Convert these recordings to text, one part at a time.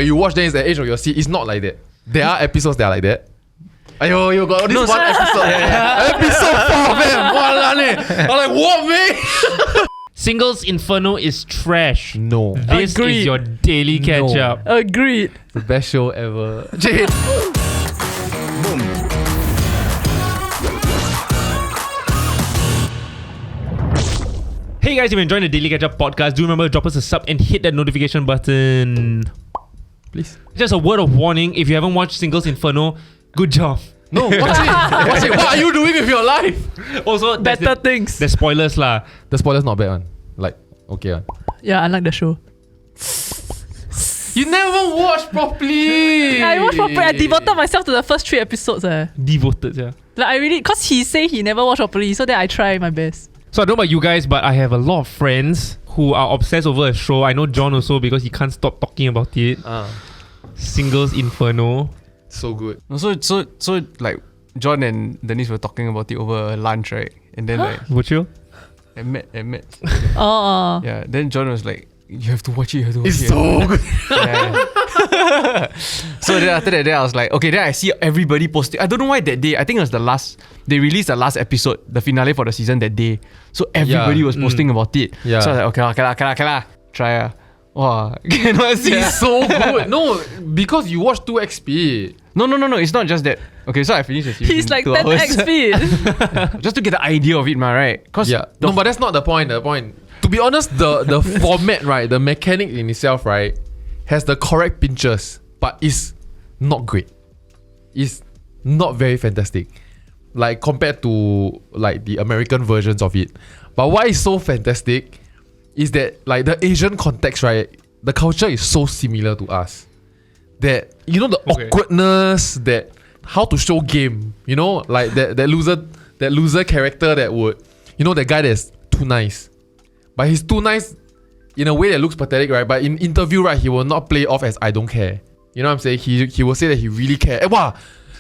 you watch then it's the edge of your seat. It's not like that. There are episodes that are like that. Ayo, you got this one episode. Episode 4, man. I'm like, what, man? Singles Inferno is trash. No. This Agreed. is your daily catch-up. Agreed. The best show ever. Jade. Hey guys, if you're enjoying the Daily Catch-up podcast, do remember to drop us a sub and hit that notification button. Please. Just a word of warning, if you haven't watched Singles Inferno, good job. No, watch it. Watch it. What are you doing with your life? Also, Better things. the spoilers lah. The spoiler's not bad one. Like, okay one. Yeah, I like the show. You never watched properly. I watched properly. I devoted myself to the first 3 episodes. Devoted, yeah. Like I really, cause he say he never watched properly, so then I try my best. So I don't know about you guys, but I have a lot of friends who are obsessed over a show. I know John also because he can't stop talking about it. Singles Inferno. So good. So like John and Denise were talking about it over lunch, right? And then like Would you? I met. Oh. Yeah. Then John was like, "You have to watch it. You have to watch It's it." so good. Yeah. So then after that, I was like, okay. Then I see everybody posting. I don't know why that day. I think it was the last. They released the last episode, the finale for the season that day. So everybody was posting about it. Yeah. So I was like, okay lah. Try. Wow. Cannot see. It's so good. No, because you watch 2x speed. No. It's not just that. Okay, so I finished the series. He's in like 2 10 hours. x speed. Just to get the idea of it, right? Cause Yeah. No, but that's not the point. The point. To be honest, the format, right, the mechanic in itself, right, has the correct pinches, but it's not great. It's not very fantastic. Like compared to like the American versions of it. But why it's so fantastic is that like the Asian context, right, the culture is so similar to us. That you know the awkwardness, that how to show game, you know, like that loser character that would, you know, that guy that's too nice. But he's too nice in a way that looks pathetic, right? But in interview, right, he will not play off as I don't care. You know what I'm saying? He will say that he really cares. And wow,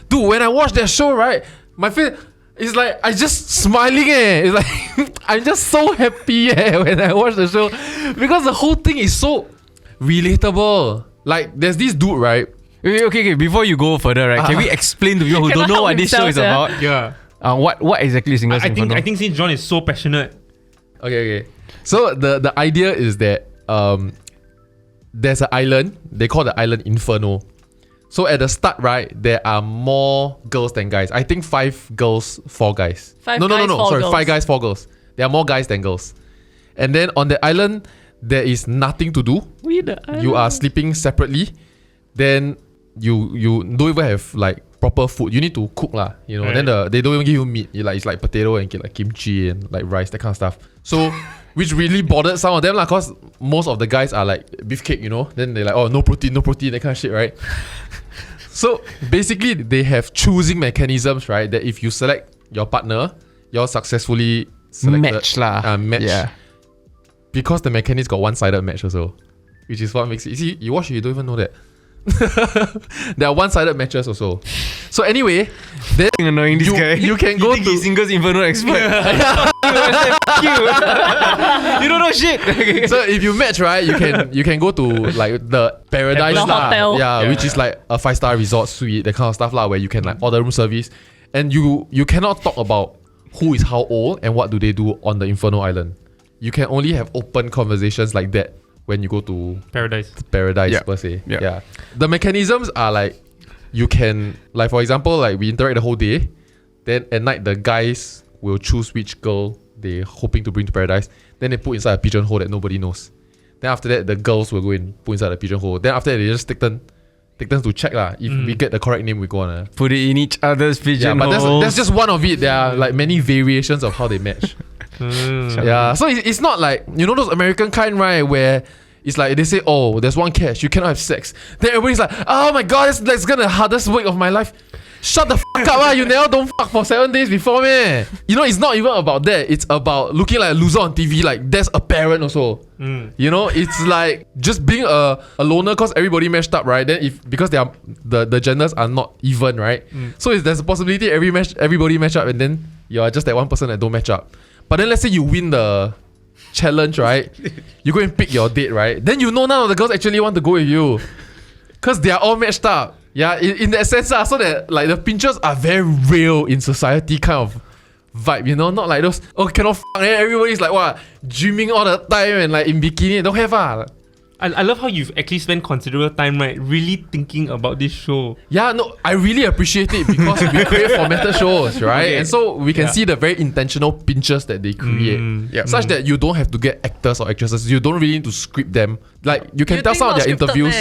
dude, when I watch that show, right, my face is like I just smiling. It's like I'm just so happy when I watch the show because the whole thing is so relatable. Like there's this dude, right? Okay. Before you go further, right, can we explain to people who don't know what this show is about? Yeah. What exactly is Singles Inferno? I think since John is so passionate. Okay. So the idea is that there's an island. They call the island Inferno. So at the start, right, there are more girls than guys. I think 5 girls, 4 guys. 5 No. guys, 4 Sorry, girls. 5 guys, 4 girls. There are more guys than girls. And then on the island, there is nothing to do. You are sleeping separately. Then you don't even have like proper food. You need to cook lah. You know. Right. Then they don't even give you meat. It's like potato and like kimchi and like rice, that kind of stuff. So which really bothered some of them lah, cause most of the guys are like beefcake, you know. Then they're like, oh, no protein, that kind of shit, right? So basically, they have choosing mechanisms, right? That if you select your partner, you're successfully selected. Match lah. Match. Yeah. Because the mechanics got one-sided match also, which is what makes it. You see, you watch it, you don't even know that. There are one-sided matches also. So anyway, then Annoying this guy. you can go think to he's Singles Inferno expert. You don't know shit. Okay. So if you match, right, you can go to like the paradise The lah. hotel. Yeah, which is like a 5-star resort suite, that kind of stuff lah, where you can like order room service, and you cannot talk about who is how old and what do they do on the Inferno Island. You can only have open conversations like that when you go to Paradise. paradise per se. Yeah. Yeah. The mechanisms are like you can, like for example, like we interact the whole day, then at night the guys will choose which girl they're hoping to bring to paradise. Then they put inside a pigeonhole that nobody knows. Then after that the girls will go and put inside the pigeonhole. Then after that they just take turns to check lah. If we get the correct name, we go on. Put it in each other's pigeonholes. Yeah, but that's just one of it. There are like many variations of how they match. Yeah, so it's not like, you know, those American kind, right, where it's like they say, oh, there's one catch, you cannot have sex. Then everybody's like, oh my god, that's gonna the hardest week of my life. Shut the fuck up, you never don't fuck for 7 days before, man. You know, it's not even about that. It's about looking like a loser on TV. Like, that's apparent also. You know, it's like just being a loner because everybody matched up, right? Then because they are the genders are not even, right? So there's a possibility everybody match up, and then you're just that one person that don't match up. But then let's say you win the challenge, right? You go and pick your date, right? Then you know none of the girls actually want to go with you. Because they are all matched up. Yeah, in that sense, so that like the pinchers are very real in society kind of vibe, you know, not like those cannot everybody's like what dreaming all the time and like in bikini. Don't have I love how you've actually spent considerable time, right, really thinking about this show. Yeah, no, I really appreciate it because we create formatted shows, right? Okay. And so we can see the very intentional pinches that they create, such that you don't have to get actors or actresses. You don't really need to script them. Like you can tell some of their interviews.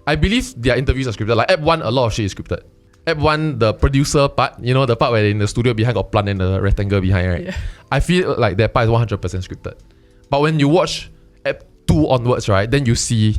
I believe their interviews are scripted. Like Ep 1, a lot of shit is scripted. Ep 1, the producer part, you know, the part where in the studio behind got plant and the rectangle behind, right? Yeah. I feel like that part is 100% scripted. But when you watch Ep 2 onwards, right, then you see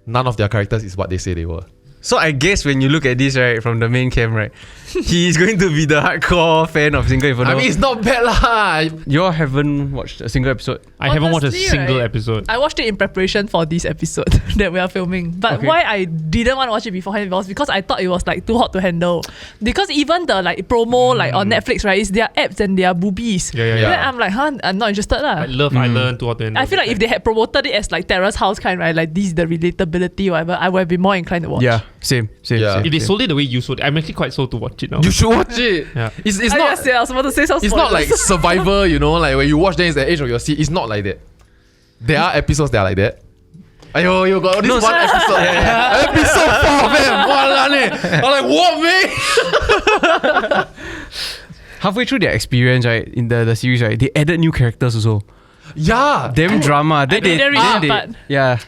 none of their characters is what they say they were. So I guess when you look at this, right, from the main cam, right, he's going to be the hardcore fan of Single Inferno. I mean, it's not bad lah. You all haven't watched a single episode? I haven't watched a Honestly, single right, episode. I watched it in preparation for this episode that we are filming. But Okay. why I didn't want to watch it beforehand was because I thought it was like too hot to handle. Because even the like promo like on Netflix, right, is their abs and their boobies. Yeah. Then I'm like, I'm not interested lah. Like Love Island, Too Hot to Handle. I feel like if they had promoted it as like Terrace House kind, right, like this is the relatability or whatever, I would have been more inclined to watch. Yeah, same. Yeah. if they sold it the way you sold it, I'm actually quite sold to watch it now. You should watch it. Yeah. It's I not. just said I was about to say some It's not like spoilers. Survivor, you know, like when you watch then it's the edge of your seat. It's not like that. There are episodes that are like that. Ayo, you got this one episode. Episode 4, man. I'm like, what, man? Halfway through their experience, right, in the series, right, they added new characters also. Yeah. Damn drama. Then didn't read it, but- yeah.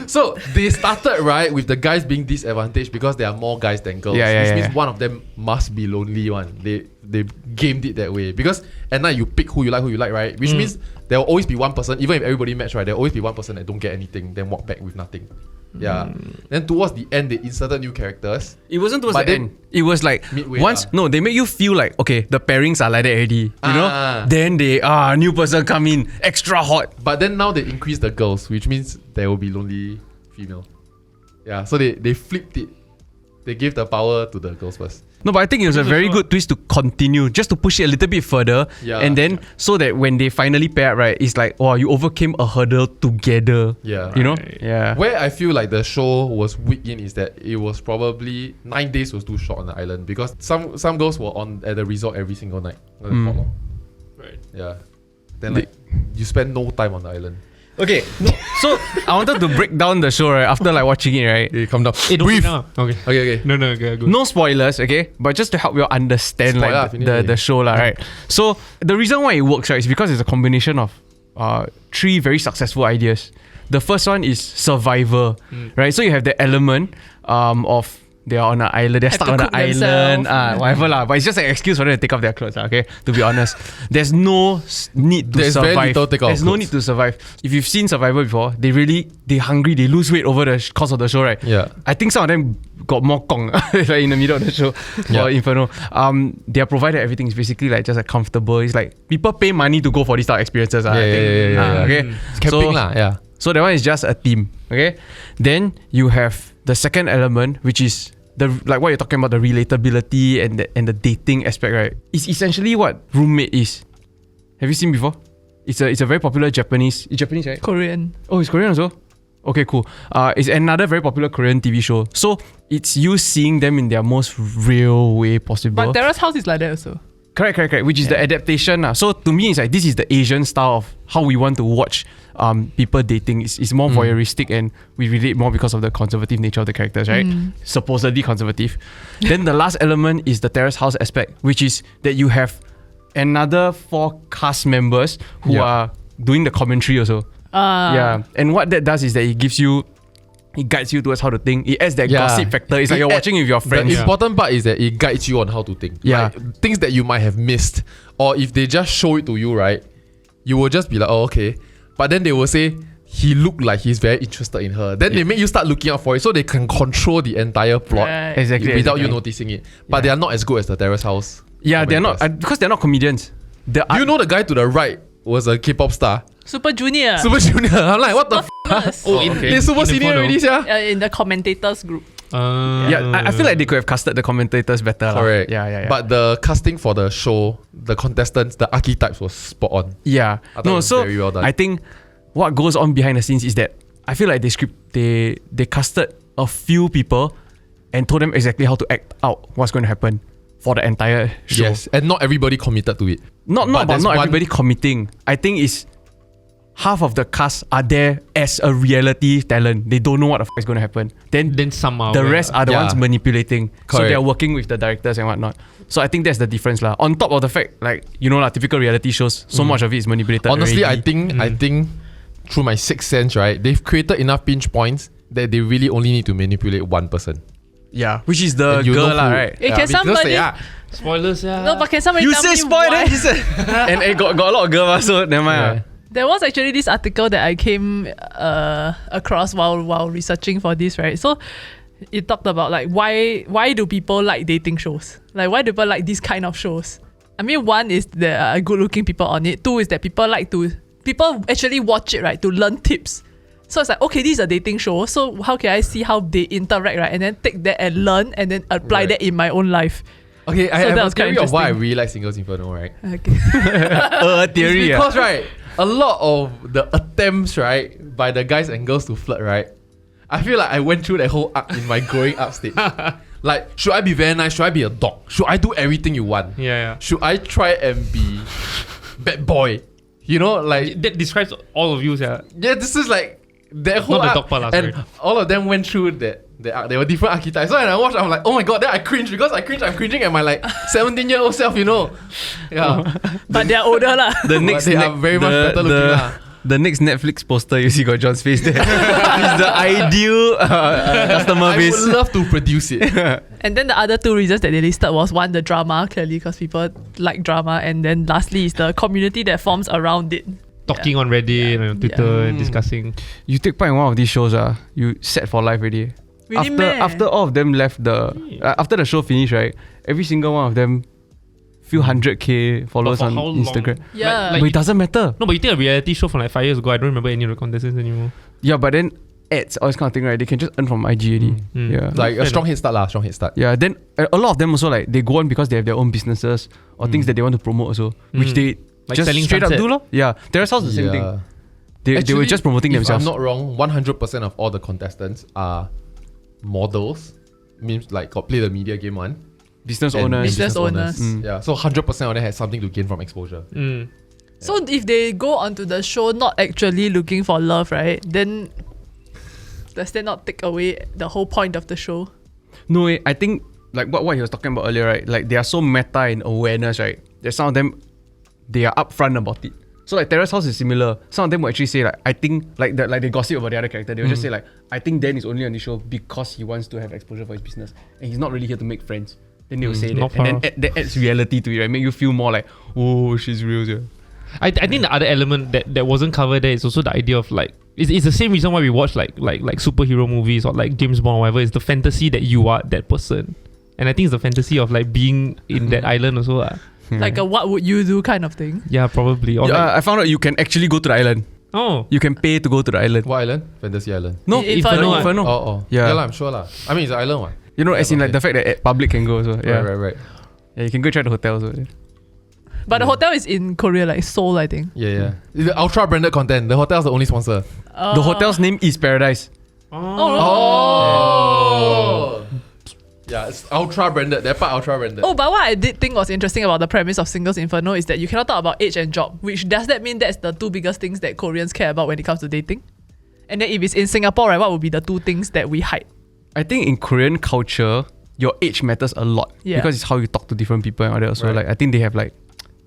So they started right with the guys being disadvantaged because there are more guys than girls, which means one of them must be lonely one. They gamed it that way because at night you pick who you like, right? Which means there will always be one person, even if everybody match, right? There will always be one person that don't get anything, then walk back with nothing. Yeah. Then towards the end, they inserted new characters. It wasn't towards But the then- end. It was like Midway once they make you feel like okay, the pairings are like that already. You know? Then they new person come in, extra hot. But then now they increase the girls, which means there will be lonely female. Yeah, so they flipped it. They gave the power to the girls first. No, but I think it was a very good twist to continue, just to push it a little bit further. Yeah. And then so that when they finally pair up, right, it's like, wow, you overcame a hurdle together. Yeah. You know? Right. Yeah. Where I feel like the show was weak in is that it was probably 9 days was too short on the island because some girls were at the resort every single night. Right. Yeah. Then like you spend no time on the island. Okay. So I wanted to break down the show, right, after like watching it, right? Okay, calm down. Breathe. Okay. Okay. No, okay, good. No spoilers, okay? But just to help you understand Spoiler, like finish the it. show, right? So the reason why it works, right, is because it's a combination of 3 very successful ideas. The first one is survivor, right? So you have the element of they are on an island, they're Have stuck to on an cook island, themselves. whatever lah. But it's just an excuse for them to take off their clothes, okay? To be honest, there's no need to There's survive. very little take off There's no clothes. need to survive. If you've seen Survivor before, they hungry, they lose weight over the course of the show, right? Yeah. I think some of them got more kong like in the middle of the show for Yeah. Inferno. They are provided everything is basically like just like comfortable. It's like people pay money to go for these type of experiences. I think. Yeah. Okay. It's camping lah, yeah. So that one is just a team. Okay. Then you have the second element, which is the like what you're talking about, the relatability and the dating aspect, right? It's essentially what Roommate is. Have you seen before? It's a very popular Japanese. It's Japanese, right? Korean. Oh, it's Korean also? Okay, cool. It's another very popular Korean TV show. So it's you seeing them in their most real way possible. But Terrace House is like that also. Correct. Which is the adaptation. So to me, it's like this is the Asian style of how we want to watch people dating. It's more voyeuristic and we relate more because of the conservative nature of the characters, right? Supposedly conservative. Then the last element is the Terrace House aspect, which is that you have another 4 cast members who are doing the commentary also. Yeah. And what that does is that it guides you towards how to think. It adds that gossip factor. It's like you're watching with your friends. The important part is that it guides you on how to think. Yeah. Like, things that you might have missed. Or if they just show it to you, right? You will just be like, oh, okay. But then they will say, he looked like he's very interested in her. Then they make you start looking out for it so they can control the entire plot Right. Exactly. without you noticing it. But they are not as good as the Terrace House. Yeah, they're not commentators. because they're not comedians. You know the guy to the right was a K-pop star. Super Junior. Super Junior. I'm like, what the Famous. They're super senior already, yeah. In the commentators group. Yeah, I feel like they could have casted the commentators better. lah. Correct. Yeah. But the casting for the show, the contestants, the archetypes was spot on. yeah. I thought it was very well done. I think what goes on behind the scenes is that I feel like they casted a few people and told them exactly how to act out what's going to happen for the entire show. Yes, and not everybody committed to it. Not everybody committing. I think it's half of the cast are there as a reality talent. They don't know what the fuck is going to happen. Then some are the rest are the ones manipulating. So Correct. they're working with the directors and whatnot. So I think that's the difference lah. On top of the fact, like, you know, typical reality shows, so much of it is manipulated. Honestly, already. I think through my sixth sense, right, they've created enough pinch points that they really only need to manipulate one person. Yeah, which is the And you girl know lah, who. right? Eh, can somebody... Spoilers, yeah. No, but can somebody You tell say me spoil why? then you said and got a lot of girl, so never mind. Yeah. There was actually this article that I came across while researching for this, right? So it talked about like why do people like dating shows? Like why do people like these kind of shows? I mean, one is there are good looking people on it. Two is that people actually watch it, right, to learn tips. So it's like, okay, this is a dating show. So how can I see how they interact, right? And then take that and learn and then apply Right. that in my own life. Okay, I So have that a was quite theory of why I interesting. really like Singles Inferno, right? Okay. Theory. It's because, right, a lot of the attempts, right, by the guys and girls to flirt, right, I feel like I went through that whole arc in my growing up stage. Like, should I be very nice? Should I be a dog? Should I do everything you want? Yeah. Should I try and be bad boy? You know, like, That describes all of you, yeah. yeah, this is like that whole Not the arc. dog part lah, And sorry. all of them went through that arc. They were different archetypes. So when I watched, I'm like, oh my god, then I cringe because I'm cringing at my like 17-year-old self, you know. Yeah. But they're older lah. The But next they are very much better looking lah. The next Netflix poster you see got John's face there. It's the ideal customer I base. would love to produce it. And then the other two reasons that they listed was one, the drama, clearly because people like drama, and then lastly is the community that forms around it. Talking on Reddit and on Twitter and discussing. You take part in one of these shows, you set for life already. Really meh? After all of them left after the show finished, right? Every single one of them few 100k followers But for on how long? Instagram. Yeah. Like But it doesn't matter. No, but you think a reality show from like 5 years ago, I don't remember any of the contestants anymore. Yeah, but then ads, all this kind of thing, right? They can just earn from IG already. Yeah. Like a strong head start. Strong head start. Yeah, then a lot of them also like they go on because they have their own businesses or things that they want to promote also, which they Like just selling straight sunset. up do lor. Yeah, Terrace House is the same thing. They were Actually, just promoting if themselves. I'm not wrong, 100% of all the contestants are models. Means like got play the media game one. Business and owners. Business owners. Yeah, so 100% of them has something to gain from exposure. So if they go onto the show not actually looking for love, right? Then does that not take away the whole point of the show? No, I think like what he was talking about earlier, right? Like they are so meta in awareness, right? That some of them they are upfront about it. So like Terrace House is similar. Some of them will actually say like, I think like they gossip about the other character. They will just say like, I think Dan is only on the show because he wants to have exposure for his business and he's not really here to make friends. Then they will say that, not and then far. that adds reality to it, right? Make you feel more like, oh, she's real. Yeah. I think the other element that wasn't covered there is also the idea of like it's the same reason why we watch like superhero movies or like James Bond or whatever. It's the fantasy that you are that person, and I think it's the fantasy of like being in that island also. Like a what would you do kind of thing. Yeah, probably. Or Yeah, like, I found out you can actually go to the island. oh, You can pay to go to the island. What island? Fantasy Island. No, Inferno. Inferno. Oh. Yeah. Yeah, I'm sure lah. I mean, it's an island one. You know, as in like okay. the fact that public can go also. Yeah, Right. yeah, you can go try the hotel also. Yeah. But the hotel is in Korea, like Seoul, I think. Yeah. It's the ultra branded content. The hotel's the only sponsor. The hotel's name is Paradise. Oh. Yeah, it's ultra branded. That part ultra branded. Oh, but what I did think was interesting about the premise of Singles Inferno is that you cannot talk about age and job, which does that mean that's the two biggest things that Koreans care about when it comes to dating? And then if it's in Singapore, right, what would be the two things that we hide? I think in Korean culture, your age matters a lot because it's how you talk to different people and all that. Also, Right. like I think they have like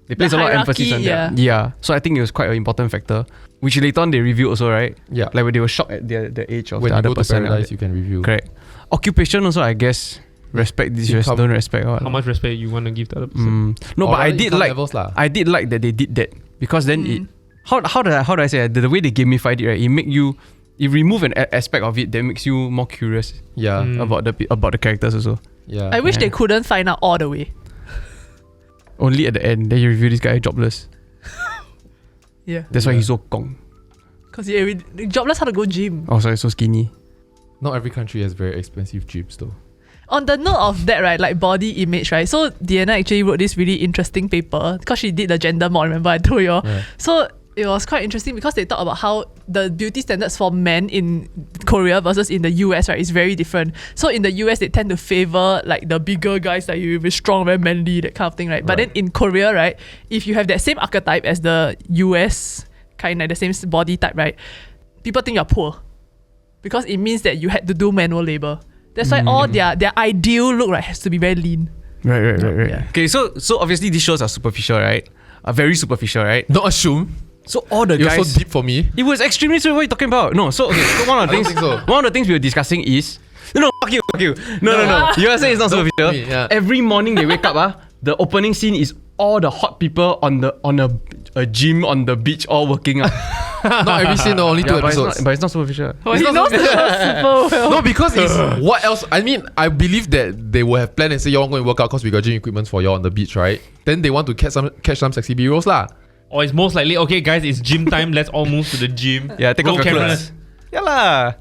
they place a lot of emphasis on hierarchy, that. Yeah. So I think it was quite an important factor, which later on they reviewed also, right? Yeah. Like when they were shocked at the age of when the you other go to person. and all Paradise, that. you can review. Correct. Occupation also, I guess. Respect this, Income. don't respect. Or how much respect you want to give the other person? No, Or but I rather did income like levels lah. I did like that they did that because then it how do I say it? The way they gamified it, right? It remove an aspect of it that makes you more curious Yeah. about the characters also. Yeah. I wish they couldn't find out all the way. Only at the end, then you review this guy jobless. Yeah. That's why he's so gong. Because jobless how to go gym. Oh, sorry, so skinny. Not every country has very expensive gyms though. On the note of that, right, like body image, right? So Diana actually wrote this really interesting paper because she did the gender mod, remember I told you all. Yeah. So it was quite interesting because they talk about how the beauty standards for men in Korea versus in the US, right, is very different. So in the US, they tend to favor like the bigger guys, like you, very strong, very manly, that kind of thing, right? But then in Korea, right, if you have that same archetype as the US kind, like the same body type, right, people think you're poor because it means that you had to do manual labor. That's why all their ideal look, right, has to be very lean. Right. Yeah. Okay, so obviously these shows are superficial, right? Are very superficial, right? Don't assume. So all the You're guys. so deep for me. It was extremely straight. What are you talking about? No, so okay. So one of the I don't things. think so. One of the things we were discussing is no, fuck you. No. You are saying it's not superficial. me, yeah. Every morning they wake up, the opening scene is all the hot people on a gym on the beach all working out. Not every scene, no, only two episodes. But it's not superficial. Well, he knows the show super well. No, because it's what else? I mean, I believe that they will have planned and say y'all going to work out because we got gym equipment for y'all on the beach, right? Then they want to catch some sexy B-rolls lah. Or it's most likely, okay guys, it's gym time, let's all move to the gym. Yeah, take off your clothes. Yeah lah.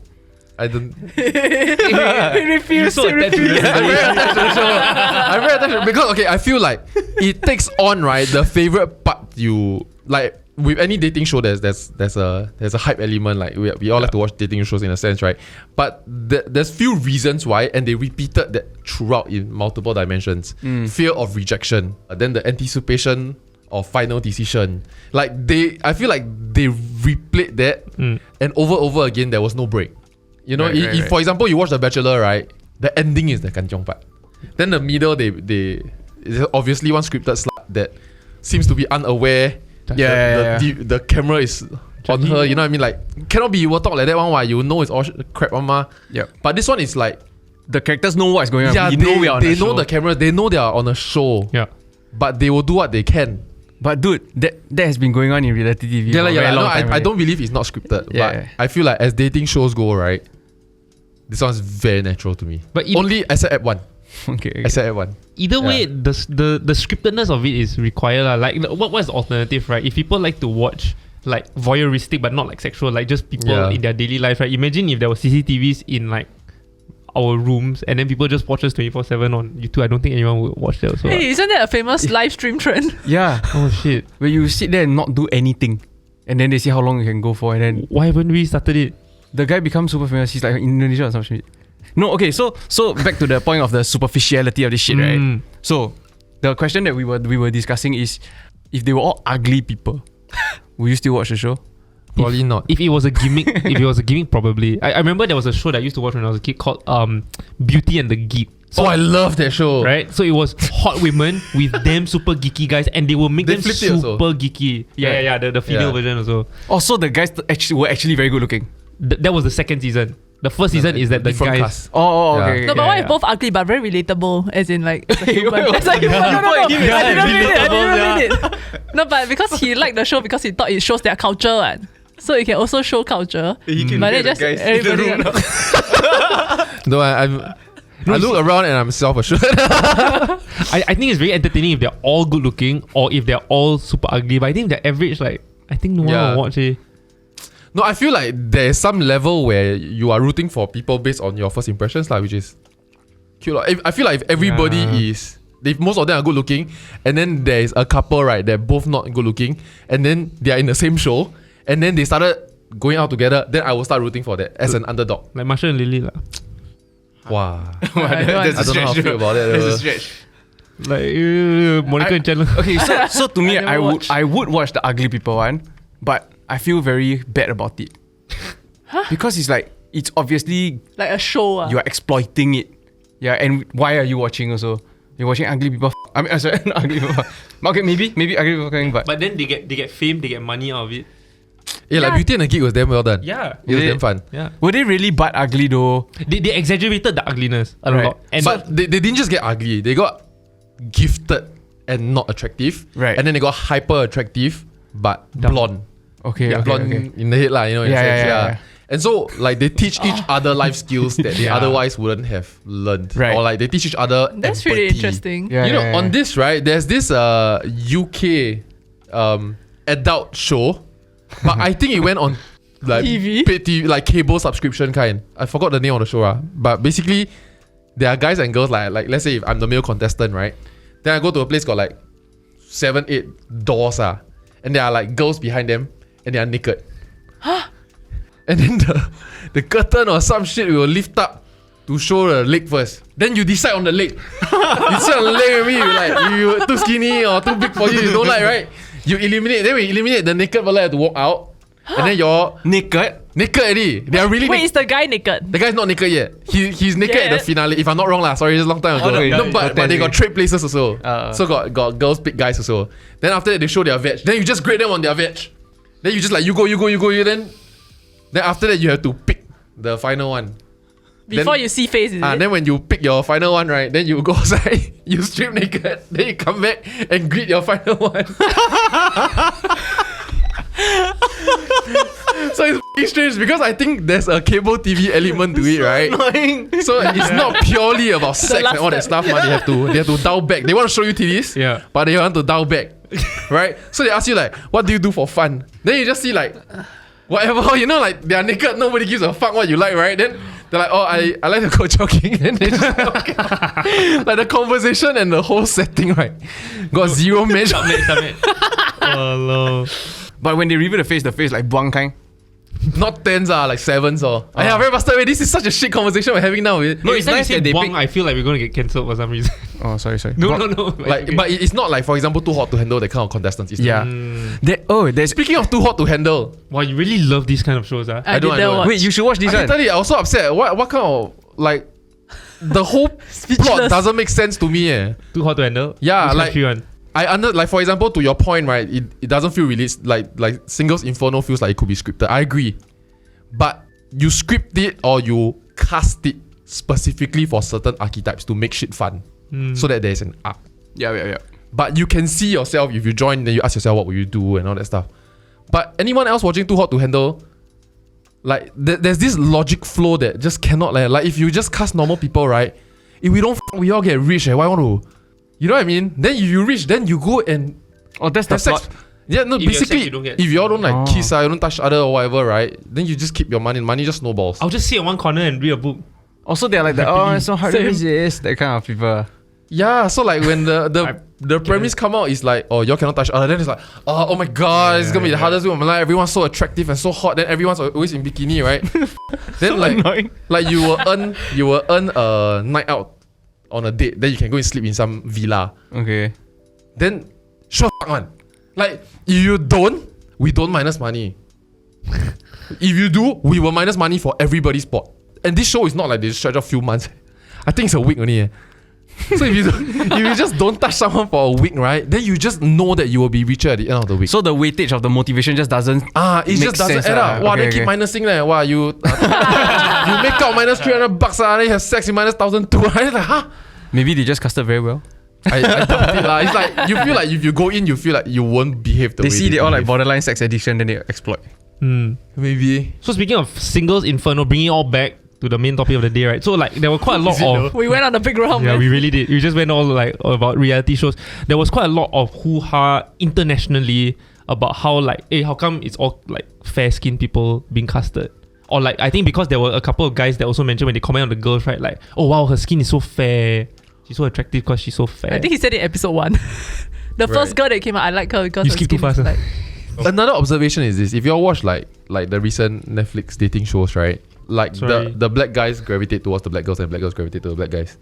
I don't. He refused to repeat. I'm very attached because okay, I feel like it takes on right the favorite part you like with any dating show. There's a hype element. Like we all like to watch dating shows in a sense, right? But there's few reasons why, and they repeated that throughout in multiple dimensions. Fear of rejection, then the anticipation of final decision. Like I feel like they replayed that, and over again there was no break. You know, if for example you watch The Bachelor, right? The ending is the kanchiong part. Then the middle, they obviously one scripted slut that seems to be unaware. The camera is on her. You know what I mean? Like cannot be you will talk like that one. Why you know it's all crap, ma. Yeah. But this one is like The characters know what's going on. yeah, We know we are on they a show. know the camera. They know they are on a show. Yeah. But they will do what they can. But dude, that has been going on in reality TV for a very long time. I don't believe it's not scripted. Yeah. But I feel like as dating shows go, right, this one's very natural to me. But only except at one. Okay. Except at one. Either way, the scriptedness of it is required. Like what's the alternative, right? If people like to watch like voyeuristic but not like sexual, like just people in their daily life, right? Imagine if there were CCTVs in like our rooms and then people just watch us 24/7 on YouTube. I don't think anyone would watch that also. Hey, isn't that a famous live stream trend? Yeah. Oh shit. Where you sit there and not do anything, and then they see how long you can go for, and then Why haven't we started it? the guy becomes super famous. He's like in Indonesia or some shit. No, okay. So back to the point of the superficiality of this shit, right? So the question that we were discussing is, if they were all ugly people, will you still watch the show? Probably not. If it was a gimmick, probably. I remember there was a show that I used to watch when I was a kid called Beauty and the Geek. So I love that show. Right? So it was hot women with them super geeky guys, and they will make them flipped it also. super geeky. Yeah. The female version also. Also, the guys were actually very good looking. That was the second season. The first season is that the different guys. cast. Oh, Yeah. okay. No, but why if both ugly but very relatable? As in like as a human. As a human. No. I didn't mean it. No, but because he liked the show because he thought it shows their culture, right? So it can also show culture. But then just everybody. No, I look around and I'm self-assured. I think it's very entertaining if they're all good looking or if they're all super ugly. But I think the average, like, I think no one will watch it. No, I feel like there's some level where you are rooting for people based on your first impressions, which is cute. I feel like if everybody if most of them are good looking, and then there is a couple, right, they're both not good looking, and then they are in the same show, and then they started going out together, then I will start rooting for that as an underdog. Like Marshall and Lily. Wow. That's I don't know how I feel about that. That's a stretch. Like Monica and Chandler. Okay, so to me, I never I would watch the ugly people one, but I feel very bad about it. Because it's obviously Like a show. you are exploiting it. Yeah, and why are you watching also? You're watching ugly people. I mean, sorry, not ugly people. Okay, maybe ugly people coming, but But then they get fame, they get money out of it. Yeah, like Beauty and the Geek was damn well done. Yeah. It was Is it? damn fun. Yeah. were they really butt ugly though? They exaggerated the ugliness a Right. lot. And But they didn't just get ugly. They got gifted and not attractive. Right. And then they got hyper attractive but Dumb. blonde. Okay, Yeah, okay, blonde okay. in the head lah, you know. in a Yeah, sense, yeah, yeah. And so like they teach each other life skills that they Yeah. otherwise wouldn't have learned. Right. Or like they teach each other That's empathy. really interesting. Yeah, You know, yeah, yeah. on this, right, there's this UK adult show. But I think it went on like TV? paid TV, like cable subscription kind. I forgot the name of the show. But basically there are guys and girls like let's say if I'm the male contestant, right? Then I go to a place got like 7-8 doors and there are like girls behind them, and they are naked. And then the curtain or some shit will lift up to show the leg first. Then you decide on the leg. You sit on the leg with me, you too skinny or too big for you don't like, right? You eliminate. Then we eliminate the naked fella have to walk out. And then you're Naked? naked already. They are really Wait, naked. is the guy naked? The guy's not naked yet. He's naked at the finale. If I'm not wrong lah. Sorry, it's a long time ago. Okay. No, but they got trade places also. So got girls pick guys also. Then after that they show their veg. Then you just grade them on their veg. Then you just like you go. Then after that you have to pick the final one. Before Then- you see face, is it? Then when you pick your final one, right? Then you go outside, you strip naked, then you come back and greet your final one. So it's f***ing strange because I think there's a cable TV element to it, right? Annoying. So it's not purely about sex last and all that step. stuff, but they have to dial back. They want to show you titties, Yeah. but they want to dial back, right? So they ask you like, what do you do for fun? Then you just see like, whatever, you know, like they are naked, nobody gives a fuck what you like, right? Then they're like, oh, I like to go jogging, and they just like the conversation and the whole setting, right? Got zero measure. Oh no. But when they reveal the face like buang kind. Not tens like sevens or. Yeah, very bastard. Wait, this is such a shit conversation we're having now. No, it's nice that they Buang, pick. I feel like we're gonna get cancelled for some reason. Oh, sorry. No. Like, okay. but it's not like, for example, too hot to handle that kind of contestants. It's Yeah. There's. Speaking of too hot to handle, Wow, you really love these kind of shows, huh? I don't didn't know. watch. Wait, you should watch I this can one. tell you, I was so upset. What kind of like the whole plot Speechless. doesn't make sense to me. Too hot to handle? Yeah, Which like- country one? Like for example, to your point, right? It doesn't feel released like Singles Inferno feels like it could be scripted. I agree, but you script it or you cast it specifically for certain archetypes to make shit fun, so that there's an arc. Yeah. But you can see yourself if you join, then you ask yourself what will you do and all that stuff. But anyone else watching Too Hot to Handle, like there's this logic flow that just cannot like if you just cast normal people, right? If we don't, we all get rich. Why want to? You know what I mean? Then if you rich, then you go and Oh, that's the have sex. plot. Yeah, no. If you have sex, Basically, you don't get- if you all don't like Oh. kiss, you don't touch other or whatever, right? Then you just keep your money. Money just snowballs. I'll just sit in one corner and read a book. Also, they're like, it's so hard to Same. resist. That kind of people. Yeah, so like when the premise come out is like, oh, y'all cannot touch other, then it's like, oh my god, it's gonna be the hardest week of my life. Everyone's so attractive and so hot. Then everyone's always in bikini, right? Then Annoying. like you will earn a night out on a date. Then you can go and sleep in some villa. Okay. Then sure fuck man. Like if you don't, we don't minus money. If you do, we will minus money for everybody's pot. And this show is not like they stretch a few months. I think it's a week only. So if you just don't touch someone for a week, right? Then you just know that you will be richer at the end of the week. So the weightage of the motivation just doesn't. It makes just doesn't sense, add up. Wow, okay, they keep okay. minusing that. Wow, you you make out minus $300, then you have sex in minus $1,200. Like, huh? Maybe they just casted very well. I doubt it lah. It's like you feel like if you go in, you feel like you won't behave the way They see they all like behave. borderline sex addiction, then they exploit. Maybe. So speaking of Singles Inferno, bringing it all back to the main topic of the day, right? So like there were quite a lot of We went on a big round, yeah, man. we really did. We just went all like about reality shows. There was quite a lot of hoo-ha internationally about how like, hey, how come it's all like fair-skinned people being casted? Or like, I think because there were a couple of guys that also mentioned when they comment on the girls, right? Like, oh wow, her skin is so fair. She's so attractive because she's so fair. I think he said it in episode 1. The first girl that came out, I like her because You her skip too skin is fast, like, Another observation is this: if you all watch like the recent Netflix dating shows, right? Like Sorry. the black guys gravitate towards the black girls and black girls gravitate to the black guys.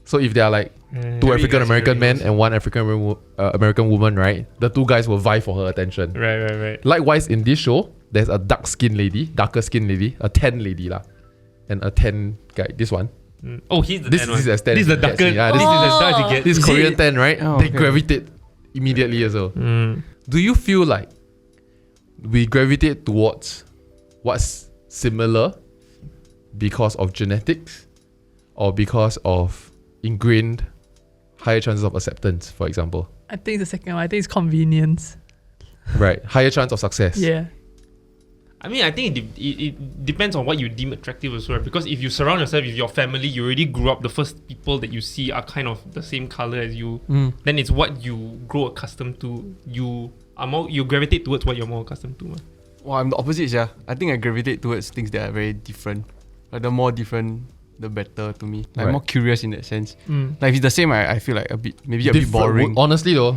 So if they are like two African American men and one African American woman, right? The two guys will vie for her attention. Right. Likewise, in this show, there's a darker skinned lady, a tan lady lah, and a tan guy. This one, Oh, he's the this tan is one. as tan. This is the as it gets, darker. yeah, This this is as dark as it gets. this Is Korean it? tan, right? Oh, They okay. gravitate immediately as well. Mm. Do you feel like we gravitate towards what's similar because of genetics or because of ingrained higher chances of acceptance, for example? I think the second one. I think it's convenience. Right. Higher chance of success. Yeah. I mean, I think it depends on what you deem attractive as well. Because if you surround yourself with your family, you already grew up, the first people that you see are kind of the same color as you. Then it's what you grow accustomed to. You gravitate towards what you're more accustomed to. Man. Well, I'm the opposite, yeah. I think I gravitate towards things that are very different. Like the more different, the better to me. Like Right. more curious in that sense. Like if it's the same, I feel like maybe a bit Different- boring. Honestly though,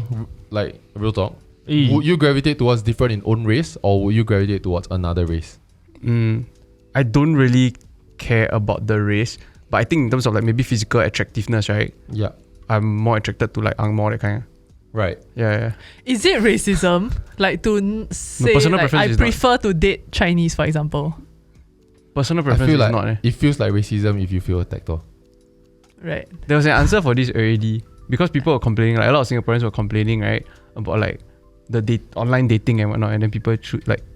like real talk, would you gravitate towards different in own race, or would you gravitate towards another race? I don't really care about the race, but I think in terms of like maybe physical attractiveness, right? Yeah. I'm more attracted to like Angmo, that kind. Right. Yeah. Is it racism? Like to say personal like, preference I is prefer to date Chinese, for example. Personal I preference feel is like not. it feels like racism if you feel attacked. Or Right. There was an answer for this already because people were complaining. Like a lot of Singaporeans were complaining, right, about like the online dating and whatnot, and then people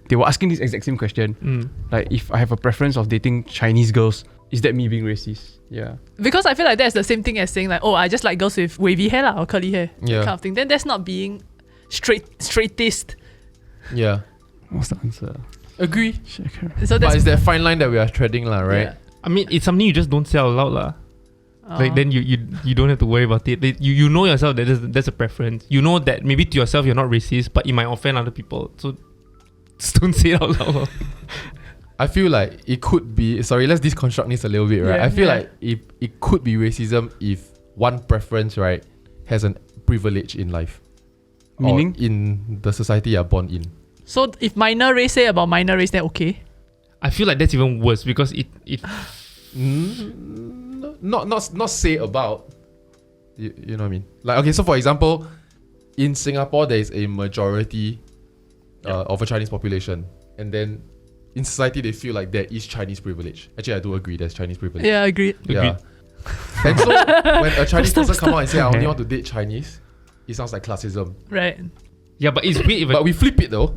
they were asking this exact same question. Like, if I have a preference of dating Chinese girls, is that me being racist? Yeah. Because I feel like that's the same thing as saying like, oh, I just like girls with wavy hair or curly hair. Yeah. That kind of thing. Then that's not being straightist. yeah, What's the answer? agree. So But that's it's that fine line that we are treading, lah, right? Yeah. I mean, it's something you just don't say out loud, lah. Like then you don't have to worry about it. You know yourself that there's a preference. You know that maybe to yourself you're not racist, but it might offend other people. So just don't say it out loud. I feel like it could be. Sorry, let's deconstruct this a little bit, right? Yeah, I feel yeah. like if it could be racism if one preference, right, has an privilege in life, Meaning? or in the society you're born in. So if minor race say about minor race, then okay. I feel like that's even worse because it Not say about. You know what I mean? Like, okay, so for example, in Singapore there is a majority of a Chinese population, and then in society they feel like there is Chinese privilege. Actually, I do agree there's Chinese privilege. Yeah, agreed. Yeah. And so when a Chinese person come out and say I only Okay. want to date Chinese, it sounds like classism. Right. yeah, but it's weird. But we flip it though.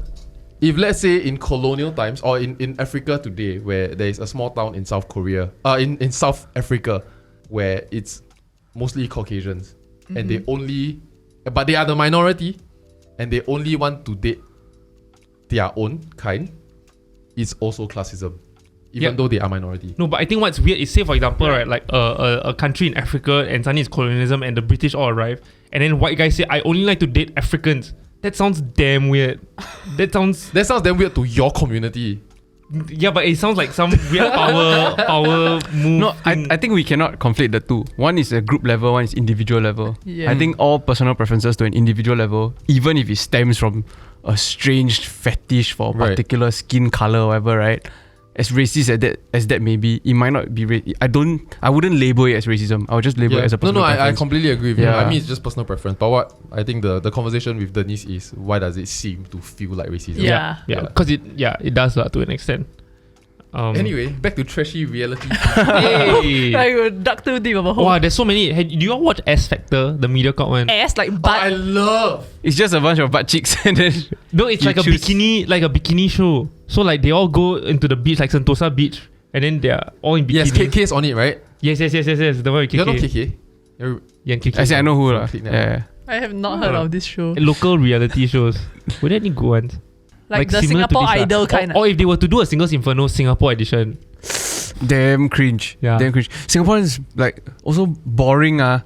If let's say in colonial times or in Africa today, where there is a small town in South Korea, in South Africa, where it's mostly Caucasians, and they are the minority, and they only want to date their own kind, it's also classism, even though they are minority. No, but I think what's weird is, say for example, right, like a country in Africa and suddenly it's colonialism and the British all arrive, and then white guys say I only like to date Africans. That sounds damn weird. That sounds damn weird to your community. yeah, but it sounds like some weird power move. No, I think we cannot conflate the two. One is a group level, one is individual level. Yeah. I think all personal preferences to an individual level, even if it stems from a strange fetish for a Right. particular skin color or whatever, right? As racist as that may be, it might not be I wouldn't label it as racism. I would just label it as a personal I preference. completely agree with you. Yeah. I mean, it's just personal preference. But what I think the conversation with Denise is, why does it seem to feel like racism? Yeah. Yeah, because it does to an extent. Anyway, back to trashy reality. Hey. I would duck too deep of a hole. Wow, there's so many. Hey, do you all watch S Factor, the MediaCorp one? Ass like But butt. I love. It's just a bunch of butt cheeks and then No, it's You like choose. a bikini show. So like they all go into the beach, like Sentosa Beach, and then they're all in Yes, bikinis. KK's on it, right? Yes. The one with You're not KK. KK. You're Yeah, KK. I say I know who From lah. Click Yeah, Now. yeah. I have not heard of this show. Local reality shows. Were there any good ones? Like the similar to Singapore this, Idol kind Or if they were to do a Singles Inferno Singapore edition. Damn cringe. Yeah. Damn cringe. Singapore is like also boring like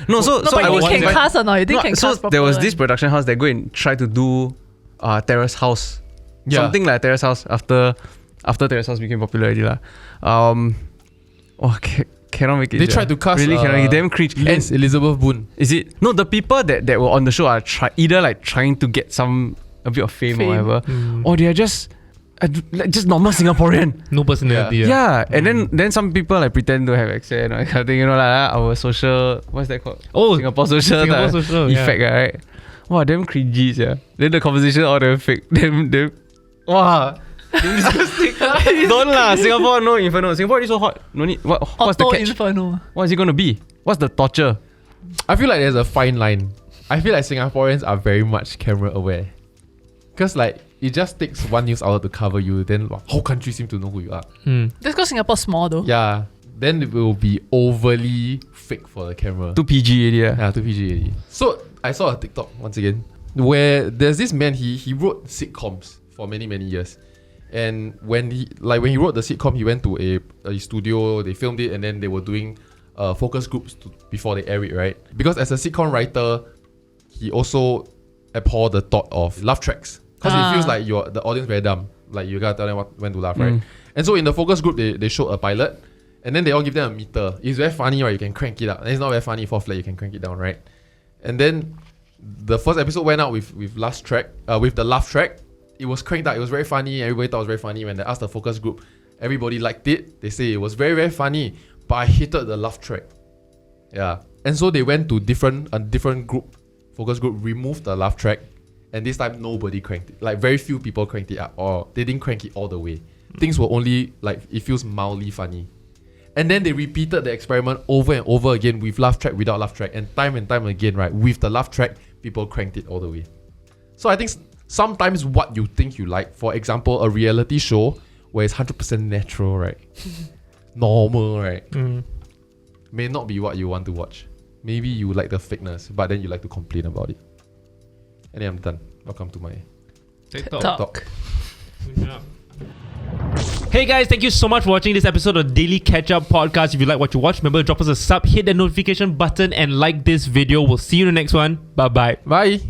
no so No, so but I you was think can cast or not? You think can so cast proper there was one? this production house that go and try to do Terrace House. Yeah. Something like Terrace House after Terrace House became popular already lah. Cannot make it. They tried to cast really cannot make it. Damn cringe. And Elizabeth Boone. is it no the people that were on the show are either like trying to get a bit of fame or whatever, or they are just normal Singaporean. No personality. Yeah, and then some people like pretend to have accent or kind of thing, like our social, what's that called? Oh, Singapore social, Singapore social, yeah. effect, right? Wow, damn cringy, yeah. Then the conversation all damn fake, damn, wow. Damn disgusting. Don't lah, Singapore no Inferno. Singapore is so hot. No need. What's the Auto catch? Inferno. What is it gonna be? What's the torture? I feel like there's a fine line. I feel like Singaporeans are very much camera aware. Because like it just takes one news outlet to cover you, then whole country seem to know who you are. That's because Singapore's small though. Yeah. Then it will be overly fake for the camera. Too PG already, yeah. Yeah, too PG already. So I saw a TikTok once again where there's this man, he wrote sitcoms for many, many years. And when he wrote the sitcom, he went to a studio, they filmed it, and then they were doing focus groups before they air it, right? Because as a sitcom writer, he also abhor the thought of laugh tracks. Because it feels like the audience very dumb. Like you gotta tell them when to laugh, right? And so in the focus group, they showed a pilot, and then they all give them a meter. It's very funny, right? You can crank it up. And it's not very funny for flat, you can crank it down, right? And then the first episode went out with the laugh track. It was cranked out. It was very funny. Everybody thought it was very funny. When they asked the focus group, everybody liked it. They say it was very, very funny. But I hated the laugh track. Yeah. And so they went to a different group, focus group, removed the laugh track. And this time nobody cranked it. Like very few people cranked it up, or they didn't crank it all the way. Things were only like, it feels mildly funny. And then they repeated the experiment over and over again with laugh track, without laugh track. And time again, right, with the laugh track, people cranked it all the way. So I think sometimes what you think you like, for example, a reality show where it's 100% natural, right? Normal, right? May not be what you want to watch. Maybe you like the fakeness, but then you like to complain about it. And then I'm done. Welcome to my Talk. Good job. Hey guys, thank you so much for watching this episode of Daily Ketchup Podcast. If you like what you watch, remember to drop us a sub, hit that notification button, and like this video. We'll see you in the next one. Bye-bye. Bye.